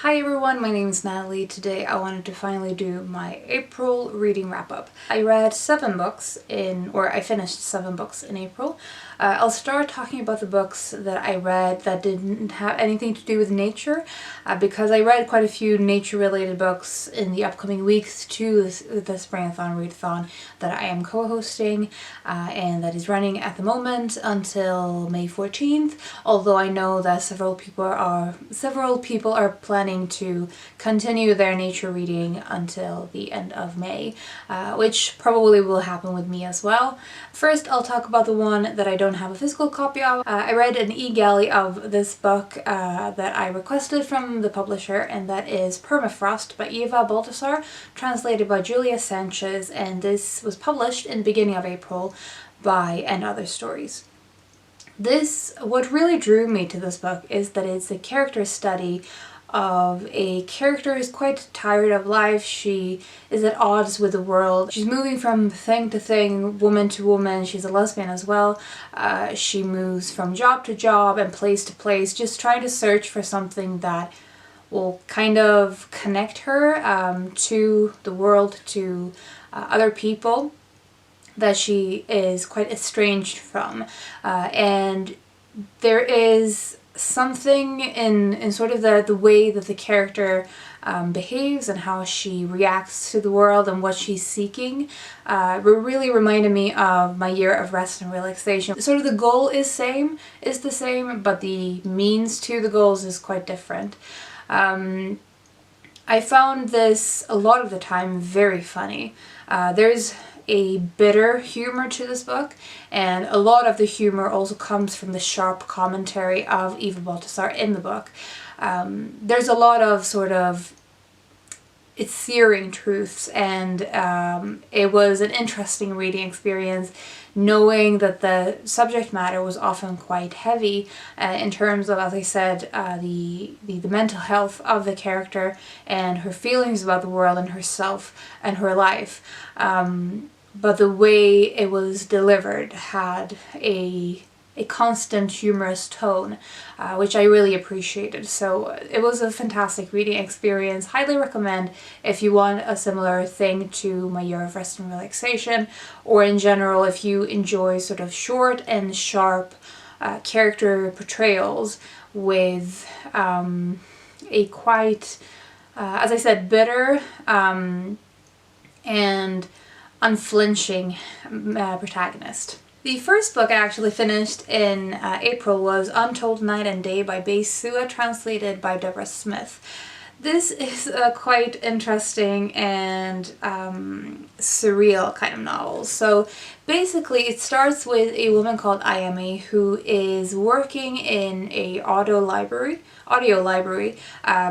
Hi everyone, my name is Natalie. Today I wanted to finally do my April reading wrap-up. I read 7 books I finished 7 books in April. I'll start talking about the books that I read that didn't have anything to do with nature, because I read quite a few nature-related books in the upcoming weeks to the Springathon Readathon that I am co-hosting, and that is running at the moment until May 14th, although I know that several people are planning to continue their nature reading until the end of May, which probably will happen with me as well. First, I'll talk about the one that I don't have a physical copy of. I read an e-galley of this book that I requested from the publisher, and that is Permafrost by Eva Baltasar, translated by Julia Sanchez, and this was published in the beginning of April by And Other Stories. What really drew me to this book is that it's a character study of a character who's quite tired of life. She is at odds with the world. She's moving from thing to thing, woman to woman. She's a lesbian as well. She moves from job to job and place to place, just trying to search for something that will kind of connect her to the world, to other people that she is quite estranged from. And there is something in sort of the way that the character behaves and how she reacts to the world and what she's seeking really reminded me of my year of rest and relaxation. Sort of the goal is the same, but the means to the goals is quite different. I found this a lot of the time very funny. There's a bitter humor to this book, and a lot of the humor also comes from the sharp commentary of Eva Baltasar in the book. There's a lot of sort of searing truths, and it was an interesting reading experience, knowing that the subject matter was often quite heavy in terms of, as I said, the mental health of the character and her feelings about the world and herself and her life. But the way it was delivered had a constant humorous tone, which I really appreciated. So it was a fantastic reading experience. Highly recommend if you want a similar thing to my year of rest and relaxation, or in general if you enjoy sort of short and sharp character portrayals with a quite, as I said, bitter and unflinching protagonist. The first book I actually finished in April was Untold Night and Day by Bae Sua, translated by Deborah Smith. This is a quite interesting and surreal kind of novel. So basically it starts with a woman called Ayame who is working in a audio library.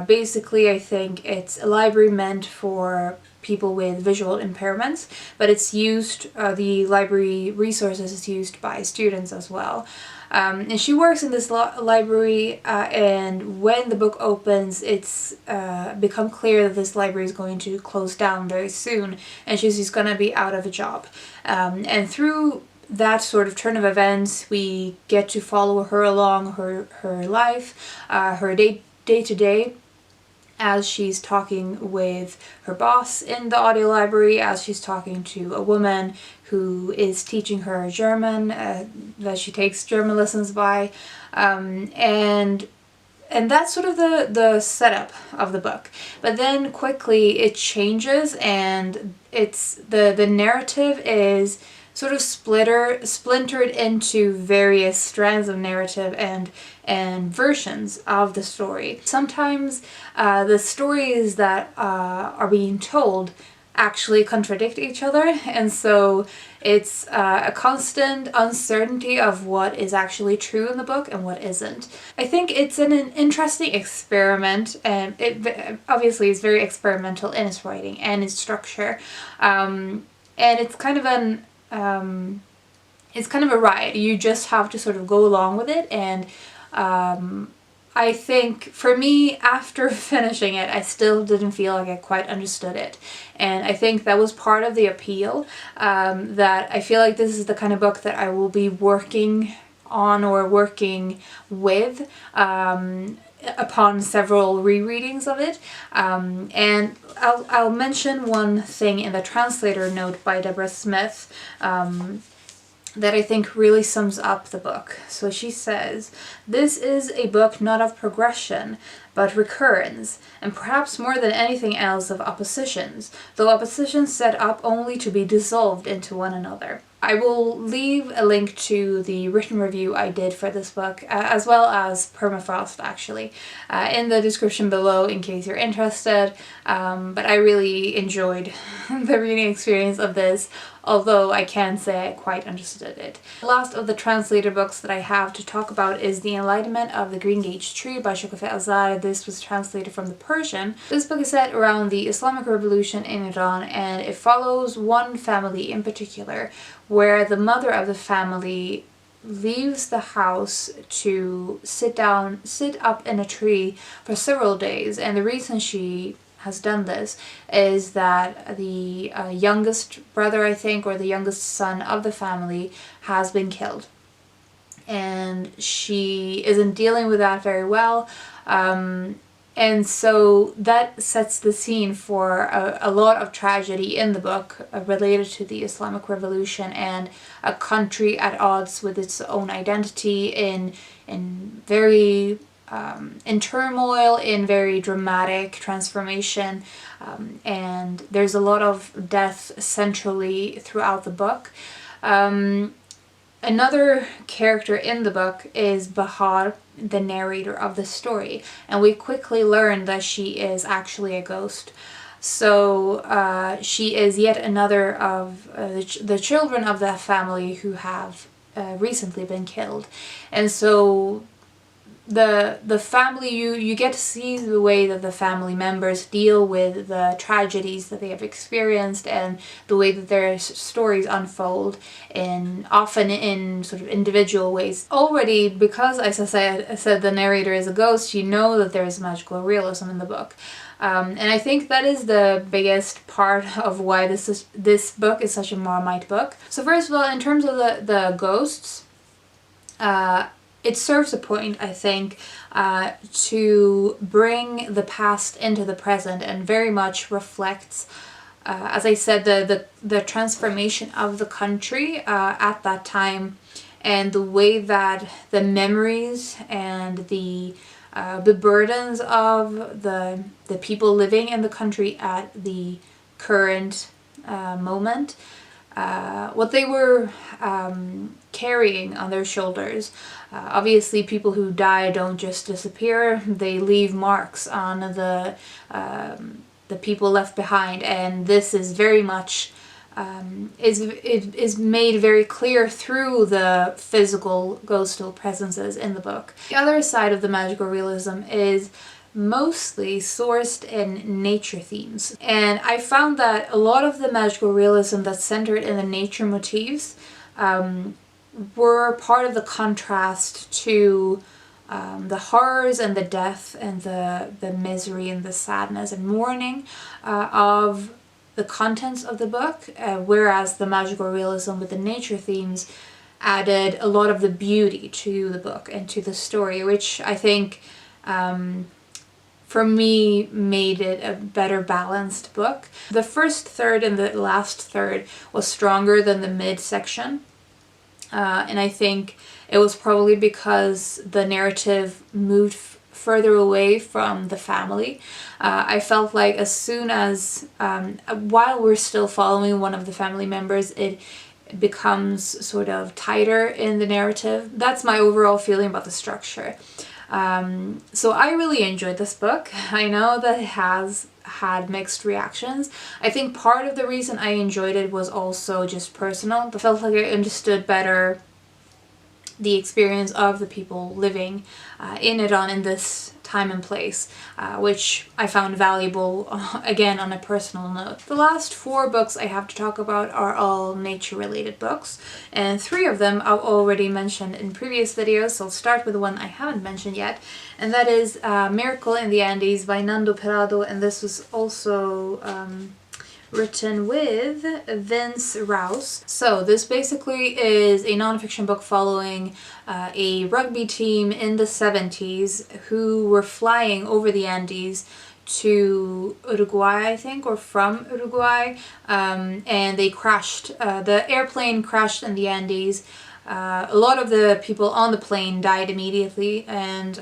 Basically I think it's a library meant for people with visual impairments, but it's used, the library resources is used by students as well. And she works in this library, and when the book opens, it's become clear that this library is going to close down very soon, and she's going to be out of a job. And through that sort of turn of events, we get to follow her along her life, her day to day, as she's talking with her boss in the audio library, as she's talking to a woman who is teaching her German, that she takes German lessons by, and that's sort of the setup of the book. But then quickly it changes, and it's the narrative is sort of splintered into various strands of narrative and versions of the story. Sometimes the stories that are being told actually contradict each other, and so it's a constant uncertainty of what is actually true in the book and what isn't. I think it's an interesting experiment, and it obviously is very experimental in its writing and its structure, and it's kind of a ride. You just have to sort of go along with it, and I think for me, after finishing it, I still didn't feel like I quite understood it. And I think that was part of the appeal, that I feel like this is the kind of book that I will be working on or working with upon several rereadings of it. And I'll mention one thing in the translator note by Deborah Smith that I think really sums up the book. So she says, "This is a book not of progression, but recurrence, and perhaps more than anything else of oppositions, though oppositions set up only to be dissolved into one another." I will leave a link to the written review I did for this book, as well as Permafrost actually, in the description below in case you're interested. But I really enjoyed the reading experience of this, although I can't say I quite understood it. The last of the translated books that I have to talk about is The Enlightenment of the Greengage Tree by Shokoofeh Azar. This was translated from the Persian. This book is set around the Islamic Revolution in Iran, and it follows one family in particular, where the mother of the family leaves the house to sit up in a tree for several days. And the reason she has done this is that the youngest brother, I think, or the youngest son of the family has been killed. And she isn't dealing with that very well. And so that sets the scene for a lot of tragedy in the book related to the Islamic Revolution and a country at odds with its own identity in very in turmoil, in very dramatic transformation, and there's a lot of death centrally throughout the book. Another character in the book is Bahar, the narrator of the story, and we quickly learn that she is actually a ghost. So she is yet another of the children of that family who have recently been killed. And so the family, you get to see the way that the family members deal with the tragedies that they have experienced and the way that their stories unfold, often in sort of individual ways. Already, because as I said the narrator is a ghost, you know that there is magical realism in the book. And I think that is the biggest part of why this book is such a Marmite book. So first of all, in terms of the ghosts, it serves a point, I think, to bring the past into the present and very much reflects, as I said, the transformation of the country at that time, and the way that the memories and the burdens of the people living in the country at the current moment, what they were carrying on their shoulders. Obviously, people who die don't just disappear; they leave marks on the people left behind, and this is very much is made very clear through the physical ghostal presences in the book. The other side of the magical realism is mostly sourced in nature themes, and I found that a lot of the magical realism that's centered in the nature motifs were part of the contrast to the horrors and the death and the misery and the sadness and mourning of the contents of the book, whereas the magical realism with the nature themes added a lot of the beauty to the book and to the story, which I think for me made it a better balanced book. The first third and the last third was stronger than the mid section. And I think it was probably because the narrative moved further away from the family. I felt like as soon as, while we're still following one of the family members, it becomes sort of tighter in the narrative. That's my overall feeling about the structure. So I really enjoyed this book. I know that it has had mixed reactions. I think part of the reason I enjoyed it was also just personal. I felt like I understood better the experience of the people living in Iran in this time and place, which I found valuable, again, on a personal note. The last 4 books I have to talk about are all nature-related books, and 3 of them I've already mentioned in previous videos, so I'll start with the one I haven't mentioned yet, and that is Miracle in the Andes by Nando, Perrado, and this was also written with Vince Rause. So this basically is a nonfiction book following a rugby team in the 70s who were flying over the Andes to Uruguay, I think, or from Uruguay, and they crashed. The airplane crashed in the Andes. A lot of the people on the plane died immediately, and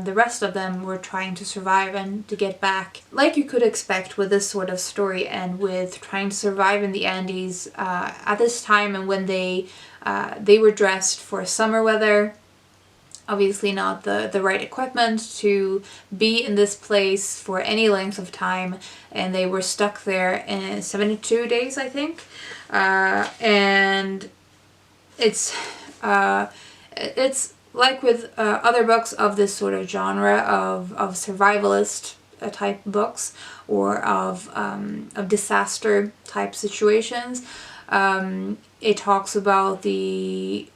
the rest of them were trying to survive and to get back. Like you could expect with this sort of story, and with trying to survive in the Andes at this time, and when they were dressed for summer weather. Obviously not the right equipment to be in this place for any length of time, and they were stuck there in 72 days, I think. And it's like with other books of this sort of genre of survivalist type books, or of disaster type situations. It talks about the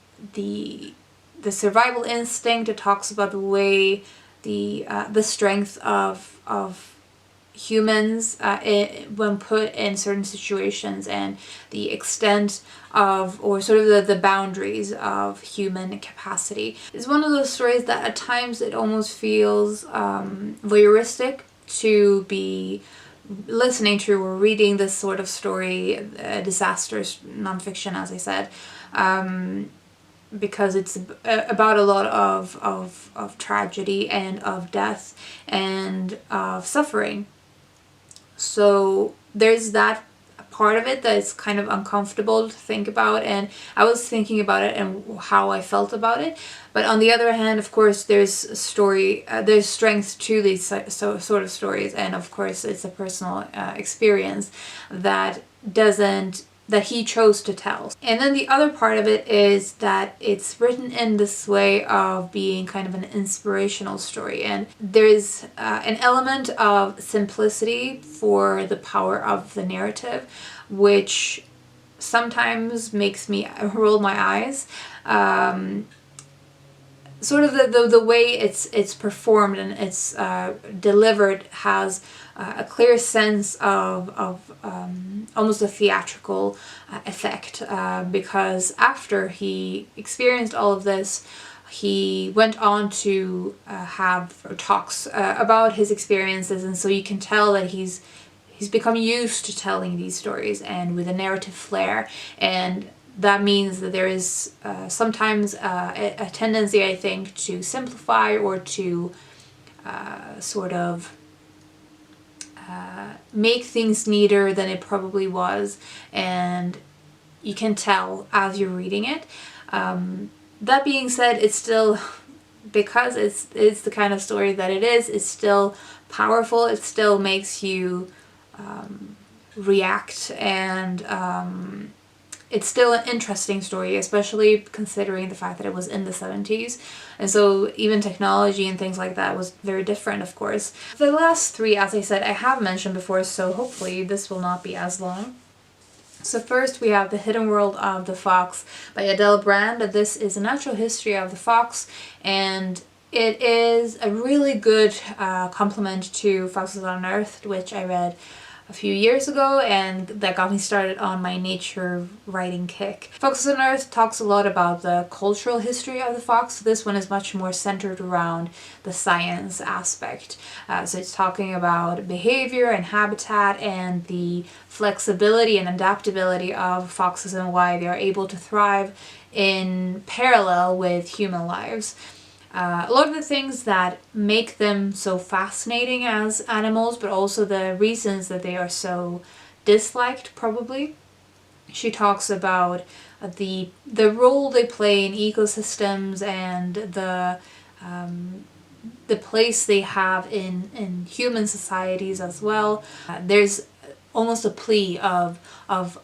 survival instinct. It talks about the way the strength of humans when put in certain situations, and the extent of, or sort of the boundaries of human capacity. It's one of those stories that at times it almost feels voyeuristic to be listening to or reading this sort of story, disasters nonfiction, as I said. Because it's about a lot of tragedy and of death and of suffering. So there's that part of it that is kind of uncomfortable to think about, and I was thinking about it and how I felt about it. But on the other hand, of course, there's strength to these sort of stories, and of course it's a personal experience that he chose to tell. And then the other part of it is that it's written in this way of being kind of an inspirational story, and there's an element of simplicity for the power of the narrative, which sometimes makes me roll my eyes. Sort of the way it's performed and it's delivered has a clear sense of almost a theatrical effect, because after he experienced all of this, he went on to have talks about his experiences, and so you can tell that he's become used to telling these stories and with a narrative flair, and that means that there is sometimes a tendency, I think, to simplify or to sort of make things neater than it probably was, and you can tell as you're reading it. That being said, it's still, because it's the kind of story that it is, it's still powerful. It still makes you react, and it's still an interesting story, especially considering the fact that it was in the 70s. And so even technology and things like that was very different, of course. The last three, as I said, I have mentioned before, so hopefully this will not be as long. So first we have The Hidden World of the Fox by Adele Brand. This is a natural history of the fox, and it is a really good complement to Foxes on Earth, which I read a few years ago, and that got me started on my nature writing kick. Foxes on Earth talks a lot about the cultural history of the fox. This one is much more centered around the science aspect. So it's talking about behavior and habitat and the flexibility and adaptability of foxes and why they are able to thrive in parallel with human lives. A lot of the things that make them so fascinating as animals, but also the reasons that they are so disliked, probably. She talks about the role they play in ecosystems and the place they have in human societies as well. There's almost a plea of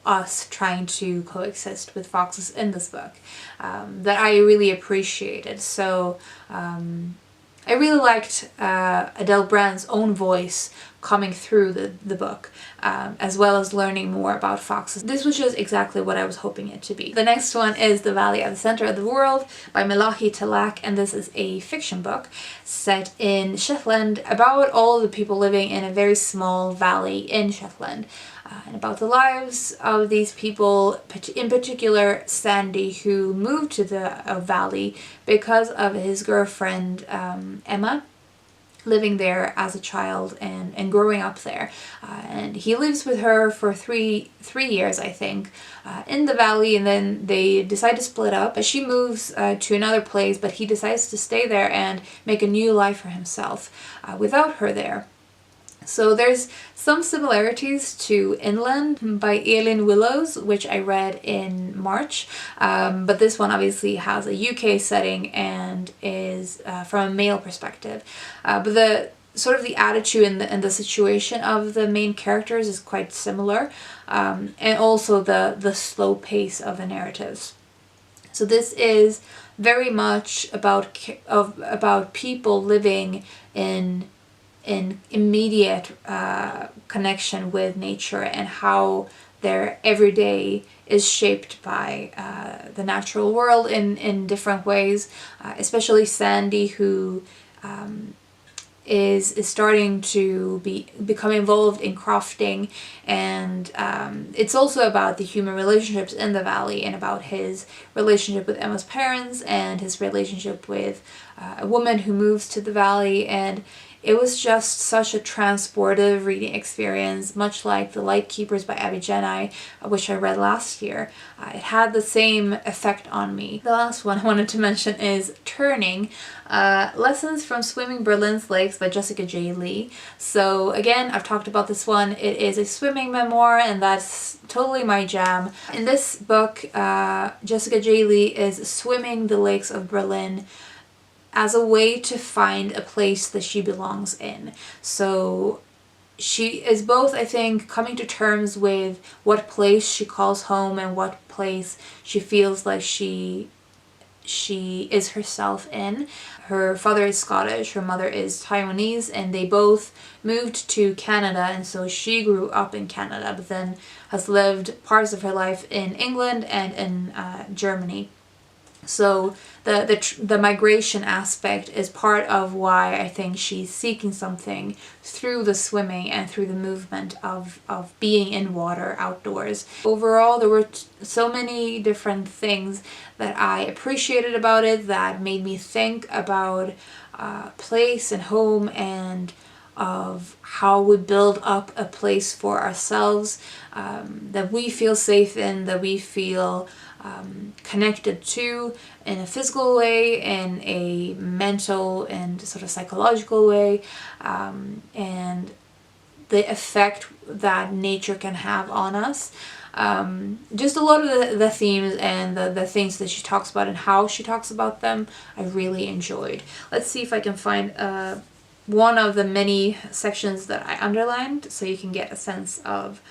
us trying to coexist with foxes in this book that I really appreciated. So I really liked Adele Brand's own voice coming through the book, as well as learning more about foxes. This was just exactly what I was hoping it to be. The next one is The Valley at the Center of the World by Malachy, Tallack, and this is a fiction book set in Shetland about all the people living in a very small valley in Shetland. and about the lives of these people, in particular Sandy, who moved to the valley because of his girlfriend Emma living there as a child and growing up there. And he lives with her for three years, I think, in the valley, and then they decide to split up. She moves to another place, but he decides to stay there and make a new life for himself without her there. So there's some similarities to Inland by Elin Willows, which I read in March, but this one obviously has a UK setting and is from a male perspective. But the sort of the attitude and the situation of the main characters is quite similar, and also the slow pace of the narratives. So this is very much about people living in immediate connection with nature and how their everyday is shaped by the natural world in different ways, especially Sandy, who is starting to become involved in crafting, and it's also about the human relationships in the valley and about his relationship with Emma's parents and his relationship with a woman who moves to the valley. And it was just such a transportive reading experience, much like The Lightkeepers by Abby Jeni, which I read last year. It had the same effect on me. The last one I wanted to mention is Turning, Lessons from Swimming Berlin's Lakes by Jessica J. Lee. So again, I've talked about this one. It is a swimming memoir, and that's totally my jam. In this book, Jessica J. Lee is swimming the lakes of Berlin as a way to find a place that she belongs in. So she is both, I think, coming to terms with what place she calls home and what place she feels like she is herself in. Her father is Scottish, her mother is Taiwanese, and they both moved to Canada, and so she grew up in Canada, but then has lived parts of her life in England and in Germany. So the migration aspect is part of why I think she's seeking something through the swimming and through the movement of being in water outdoors. Overall, there were so many different things that I appreciated about it that made me think about place and home and of how we build up a place for ourselves that we feel safe in, that we feel connected to in a physical way, in a mental and sort of psychological way, and the effect that nature can have on us. Just a lot of the themes and the things that she talks about and how she talks about them, I really enjoyed. Let's see if I can find one of the many sections that I underlined so you can get a sense of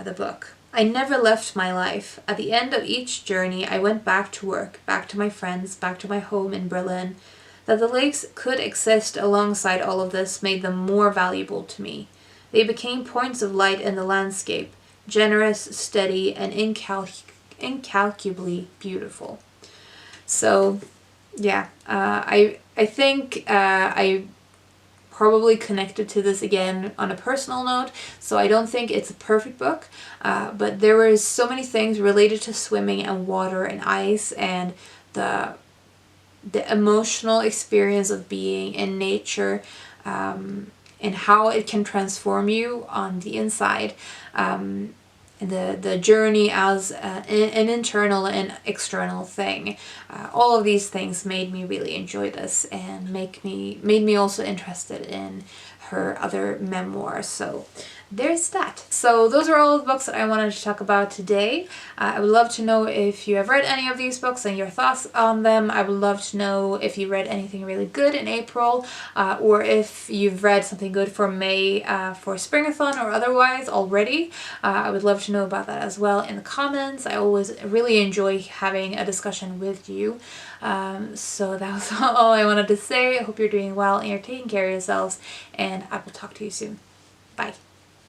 the book. I never left my life. At the end of each journey, I went back to work, back to my friends, back to my home in Berlin. That the lakes could exist alongside all of this made them more valuable to me. They became points of light in the landscape, generous, steady, and incalculably beautiful. So, yeah, I think I probably connected to this again on a personal note, so I don't think it's a perfect book, but there were so many things related to swimming and water and ice and the emotional experience of being in nature, and how it can transform you on the inside. The journey as an internal and external thing. All of these things made me really enjoy this and made me also interested in her other memoirs. So there's that. So those are all the books that I wanted to talk about today. I would love to know if you have read any of these books and your thoughts on them. I would love to know if you read anything really good in April, or if you've read something good for May, for Springathon or otherwise already. I would love to know about that as well in the comments. I always really enjoy having a discussion with you. So that was all I wanted to say. I hope you're doing well and you're taking care of yourselves, and I will talk to you soon. Bye.